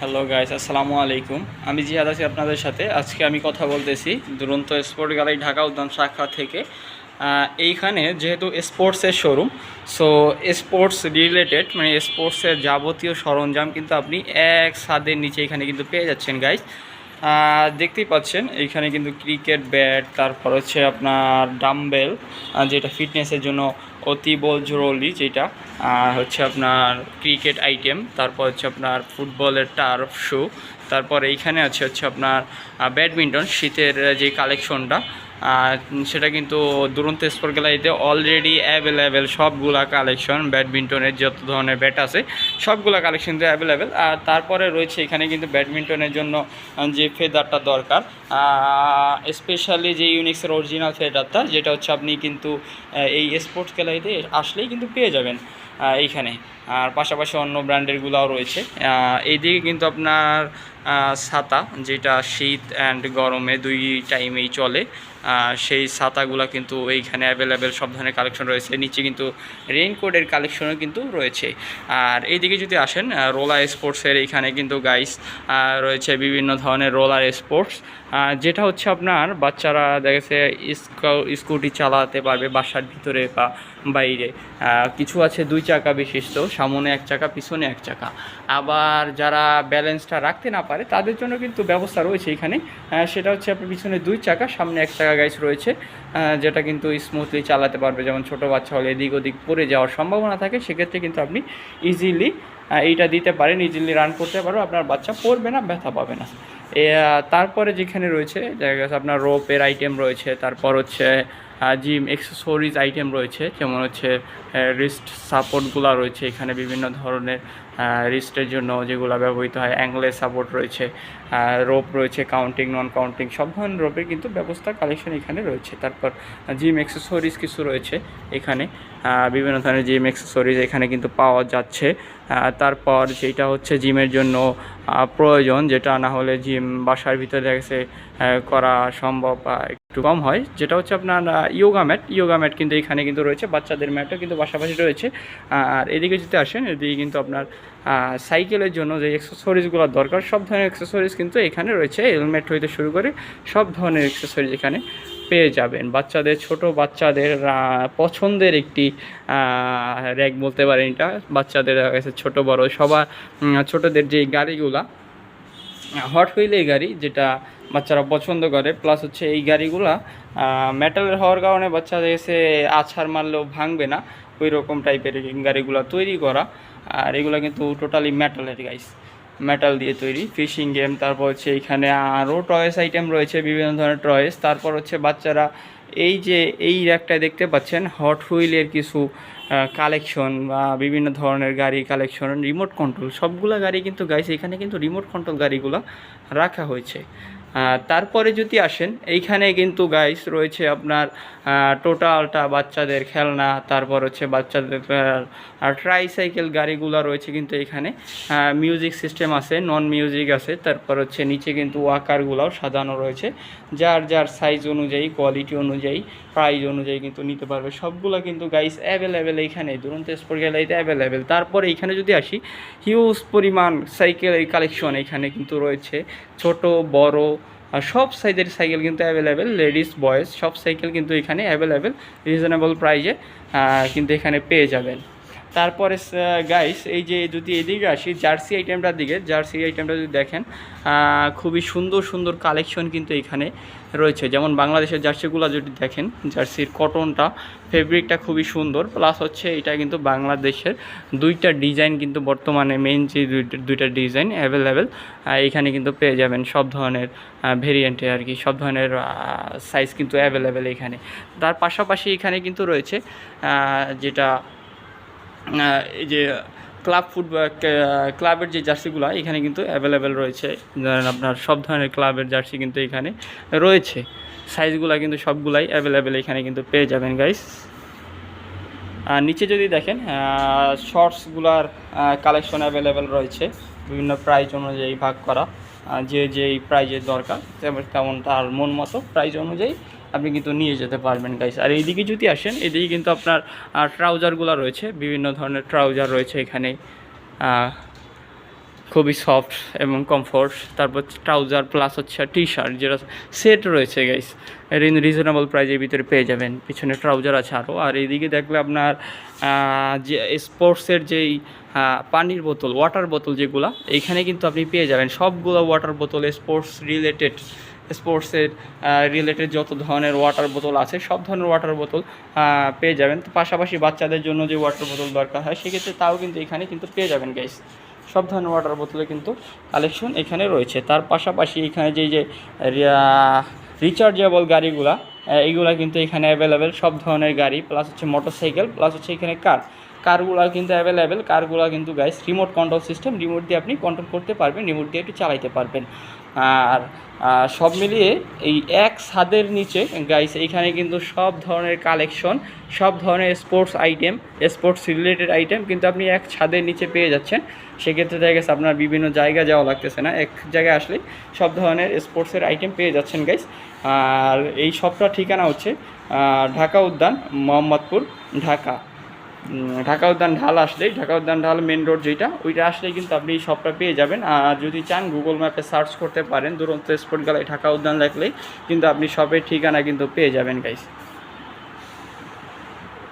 Hello guys, আসসালামু আলাইকুম। আমি জিহাদ আছি আপনাদের সাথে। আজকে আমি কথা বলতেছি দুরন্ত স্পোর্ট গ্যালারি ঢাকা উদ্যান শাখা থেকে। এইখানে যেহেতু স্পোর্টসের শোরুম, সো স্পোর্টস রিলেটেড মানে স্পোর্টসের যাবতীয় সরঞ্জাম কিন্তু আপনি এক ছাদের নিচে এখানে কিন্তু পেয়ে যাচ্ছেন গাইস। দেখতেই পাচ্ছেন এইখানে কিন্তু ক্রিকেট ব্যাট, তারপর হচ্ছে আপনার ডাম্বেল, যেটা ফিটনেসের জন্য অতীব জরুরি, যেটা হচ্ছে আপনার ক্রিকেট আইটেম, তারপর হচ্ছে আপনার ফুটবলের টার্ফ শু, তারপর এইখানে হচ্ছে আপনার ব্যাডমিন্টন শীতের যে কালেকশনটা, সেটা কিন্তু দুরন্ত স্পোর্ট গ্যালারিতে অলরেডি অ্যাভেলেবেল সবগুলা কালেকশন। ব্যাডমিন্টনের যত ধরনের ব্যাট আছে সবগুলা কালেকশন তো অ্যাভেলেবেল। আর তারপরে রয়েছে এখানে কিন্তু ব্যাডমিন্টনের জন্য যে ফেদারটা দরকার, স্পেশালি যে ইউনিক্সের অরিজিনাল ফেদারটা, যেটা হচ্ছে আপনি কিন্তু এই স্পোর্টস গ্যালারিতে আসলেই কিন্তু পেয়ে যাবেন এইখানে। আর পাশাপাশি অন্য ব্র্যান্ডেরগুলোও রয়েছে। এইদিকে কিন্তু আপনার ছাতা, যেটা শীত অ্যান্ড গরমে দুই টাইমেই চলে, সেই ছাতাগুলো কিন্তু এইখানে অ্যাভেলেবেল সব ধরনের কালেকশন রয়েছে। নিচে কিন্তু রেইনকোটের কালেকশনও কিন্তু রয়েছে। আর এইদিকে যদি আসেন রোলার স্পোর্টসের, এইখানে কিন্তু গাইস রয়েছে বিভিন্ন ধরনের রোলার স্পোর্টস, যেটা হচ্ছে আপনার বাচ্চারা দেখেছে স্কুটি চালাতে পারবে বাসার ভিতরে বা বাইরে। কিছু আছে দুই চাকা বিশিষ্ট, সামনে এক চাকা পিছনে এক চাকা। আবার যারা ব্যালেন্সটা রাখতে না পারে তাদের জন্য কিন্তু ব্যবস্থা রয়েছে এখানে। সেটা হচ্ছে আপনার পিছনে দুই চাকা সামনে এক চাকা গাইস রয়েছে, যেটা কিন্তু স্মুথলি চালাতে পারবে। যেমন ছোটো বাচ্চা হলে এদিক ওদিক পড়ে যাওয়ার সম্ভাবনা থাকে, সেক্ষেত্রে কিন্তু আপনি ইজিলি এইটা দিতে পারেন, ইজিলি রান করতে পারবে, আপনার বাচ্চা পড়বে না, ব্যথা পাবে না। তারপরে যেখানে রয়েছে দেখা গেছে আপনার রোপের আইটেম রয়েছে, তারপর হচ্ছে জিম অ্যাক্সেসরিজ আইটেম রয়েছে, যেমন হচ্ছে রিস্ট সাপোর্টগুলো রয়েছে এখানে বিভিন্ন ধরনের। রিস্টের জন্য যেগুলো ব্যবহৃত হয়, অ্যাঙ্গলের সাপোর্ট রয়েছে, রোপ রয়েছে, কাউন্টিং নন কাউন্টিং সব ধরনের রোপের কিন্তু ব্যবস্থা কালেকশন এখানে রয়েছে। তারপর জিম অ্যাক্সেসরিজ কিছু রয়েছে এখানে, বিভিন্ন ধরনের জিম অ্যাক্সেসরিজ এখানে কিন্তু পাওয়া যাচ্ছে। তারপর যেটা হচ্ছে জিমের জন্য প্রয়োজন, যেটা না হলে জিম বাসার ভিতরে দেখে করা সম্ভব একটু কম হয়, যেটা হচ্ছে আপনার ইয়োগা ম্যাট কিন্তু এখানে কিন্তু রয়েছে, বাচ্চাদের ম্যাটও কিন্তু পাশাপাশি রয়েছে। আর এদিকে যদি আসেন, এদিকে কিন্তু আপনার সাইকেলের জন্য যে অ্যাক্সেসরিজগুলো দরকার সব ধরনের অ্যাক্সেসরিজ কিন্তু এখানে রয়েছে। হেলমেট হইতে শুরু করে সব ধরনের অ্যাক্সেসরিজ এখানে পেয়ে যাবেন। বাচ্চাদের, ছোট বাচ্চাদের পছন্দের একটি র্যাক বলতে পারেন এটা। বাচ্চাদের কাছে ছোটো বড় সবার ছোটোদের যে গাড়িগুলা হট হুইলের গাড়ি, যেটা বাচ্চারা পছন্দ করে, প্লাস হচ্ছে এই গাড়িগুলা মেটালের হওয়ার কারণে বাচ্চাদের এসে আছাড় মারলেও ভাঙবে না, ওই রকম টাইপের গাড়িগুলো তৈরি করা। আর এগুলো কিন্তু টোটালি মেটালের গাইস, মেটাল দিয়ে তৈরি। ফিশিং গেম, তারপর হচ্ছে এইখানে আরও টয়েস আইটেম রয়েছে, বিভিন্ন ধরনের টয়েস। তারপর হচ্ছে বাচ্চারা এই যে এই র্যাকটা দেখতে পাচ্ছেন, হট হুইলের কিছু কালেকশন বা বিভিন্ন ধরনের গাড়ি কালেকশন, রিমোট কন্ট্রোল সবগুলো গাড়ি কিন্তু গাইস এখানে কিন্তু রিমোট কন্ট্রোল গাড়িগুলো রাখা হয়েছে। তারপরে যদি আসেন, এইখানে কিন্তু গাইস রয়েছে আপনার টোটালটা বাচ্চাদের খেলনা, তারপর হচ্ছে বাচ্চাদের ট্রাইসাইকেল গাড়িগুলো রয়েছে কিন্তু এখানে। মিউজিক সিস্টেম আছে, নন মিউজিক আছে, তারপর হচ্ছে নিচে কিন্তু ওয়াকারগুলোও সাজানো রয়েছে, যার যার সাইজ অনুযায়ী, কোয়ালিটি অনুযায়ী, প্রাইস অনুযায়ী কিন্তু নিতে পারবে। সবগুলো কিন্তু গাইস অ্যাভেলেবেল এইখানে দুরন্ত স্পোর্ট গ্যালারিতে অ্যাভেলেবেল। তারপরে এইখানে যদি আসি, হিউজ পরিমাণ সাইকেলের কালেকশন এখানে কিন্তু রয়েছে, ছোট বড় সব সাইজের সাইকেল কিন্তু অ্যাভেলেবেল, লেডিস বয়েজ সব সাইকেল কিন্তু এখানে অ্যাভেলেবেল, রিজনেবল প্রাইজে কিন্তু এখানে পেয়ে যাবেন। তারপরে গাইস এই যে যদি এদিকে আসি জার্সি আইটেমটার দিকে, জার্সি আইটেমটা যদি দেখেন, খুবই সুন্দর সুন্দর কালেকশন কিন্তু এখানে রয়েছে। যেমন বাংলাদেশের জার্সিগুলো যদি দেখেন, জার্সির কটনটা, ফেব্রিকটা খুবই সুন্দর, প্লাস হচ্ছে এটা কিন্তু বাংলাদেশের দুইটা ডিজাইন কিন্তু বর্তমানে মেইন যে দুইটা ডিজাইন অ্যাভেলেবেল এখানে কিন্তু পেয়ে যাবেন। সব ধরনের ভেরিয়েন্টে আর কি, সব ধরনের সাইজ কিন্তু অ্যাভেলেবেল এখানে। তার পাশাপাশি এখানে কিন্তু রয়েছে যেটা এই যে ক্লাবের যে জার্সিগুলো এখানে কিন্তু অ্যাভেলেবেল রয়েছে। ধরেন আপনার সব ধরনের ক্লাবের জার্সি কিন্তু এখানে রয়েছে, সাইজগুলো কিন্তু সবগুলাই অ্যাভেলেবেল এখানে কিন্তু পেয়ে যাবেন গাইস। আর নিচে যদি দেখেন শর্টসগুলার কালেকশন অ্যাভেলেবেল রয়েছে, বিভিন্ন প্রাইস অনুযায়ী ভাগ করা, যে যেই প্রাইজের দরকার তেমন তার মন মতো প্রাইস অনুযায়ী আপনি কিন্তু নিয়ে যেতে পারবেন গাইস। আর এইদিকে যদি আসেন, এদিকে কিন্তু আপনার ট্রাউজারগুলো রয়েছে, বিভিন্ন ধরনের ট্রাউজার রয়েছে এখানে, খুবই সফট এবং কমফোর্ট। তারপর ট্রাউজার প্লাস হচ্ছে টি শার্ট যেটা সেট রয়েছে গাইস, এর রিজনেবল প্রাইজের ভিতরে পেয়ে যাবেন। পিছনে ট্রাউজার আছে আরও। আর এইদিকে দেখলে আপনার যে স্পোর্টসের যেই পানির বোতল, ওয়াটার বোতল যেগুলো এইখানে কিন্তু আপনি পেয়ে যাবেন সবগুলো ওয়াটার বোতল, স্পোর্টসের রিলেটেড যত ধরনের ওয়াটার বোতল আছে সব ধরনের ওয়াটার বোতল পেয়ে যাবেন। তো পাশাপাশি বাচ্চাদের জন্য যে ওয়াটার বোতল দরকার হয় সেক্ষেত্রে তাও কিন্তু এখানে কিন্তু পেয়ে যাবেন গাইস। সব ধরনের ওয়াটার বোতলে কিন্তু কালেকশন এখানে রয়েছে। তার পাশাপাশি এখানে যে রিচার্জেবল গাড়িগুলা এইগুলা কিন্তু এখানে অ্যাভেলেবেল, সব ধরনের গাড়ি প্লাস হচ্ছে মোটরসাইকেল প্লাস হচ্ছে এখানে কারগুলো কিন্তু অ্যাভেলেবেল। কারগুলো কিন্তু guys remote control system, remote দিয়ে আপনি কন্ট্রোল করতে পারবেন, রিমোট দিয়ে একটু চালাইতে পারবেন। আর সব মিলিয়ে এই এক ছাদের নিচে গাইস এইখানে কিন্তু সব ধরনের কালেকশন, সব ধরনের sports item, sports related item কিন্তু আপনি এক ছাদের নিচে পেয়ে যাচ্ছেন। সেক্ষেত্রে দেখা গেছে আপনার বিভিন্ন জায়গা যাওয়া লাগতেছে না, এক জায়গায় আসলে সব ধরনের স্পোর্টসের আইটেম পেয়ে যাচ্ছেন গাইস। আর এই সবটা ঠিকানা হচ্ছে ঢাকা উদ্যান, মোহাম্মদপুর, ঢাকা। ঢাকা উদ্যান ঢাল আসলেই, ঢাকা উদ্যান ঢাল মেন রোড যেটা, ওইটা আসলেই কিন্তু আপনি এই শপটা পেয়ে যাবেন। আর যদি চান গুগল ম্যাপে সার্চ করতে পারেন দুরন্ত স্পোর্ট গ্যালারি ঢাকা উদ্যান, লিখলেই কিন্তু আপনি শপের ঠিকানা কিন্তু পেয়ে যাবেন গাইস।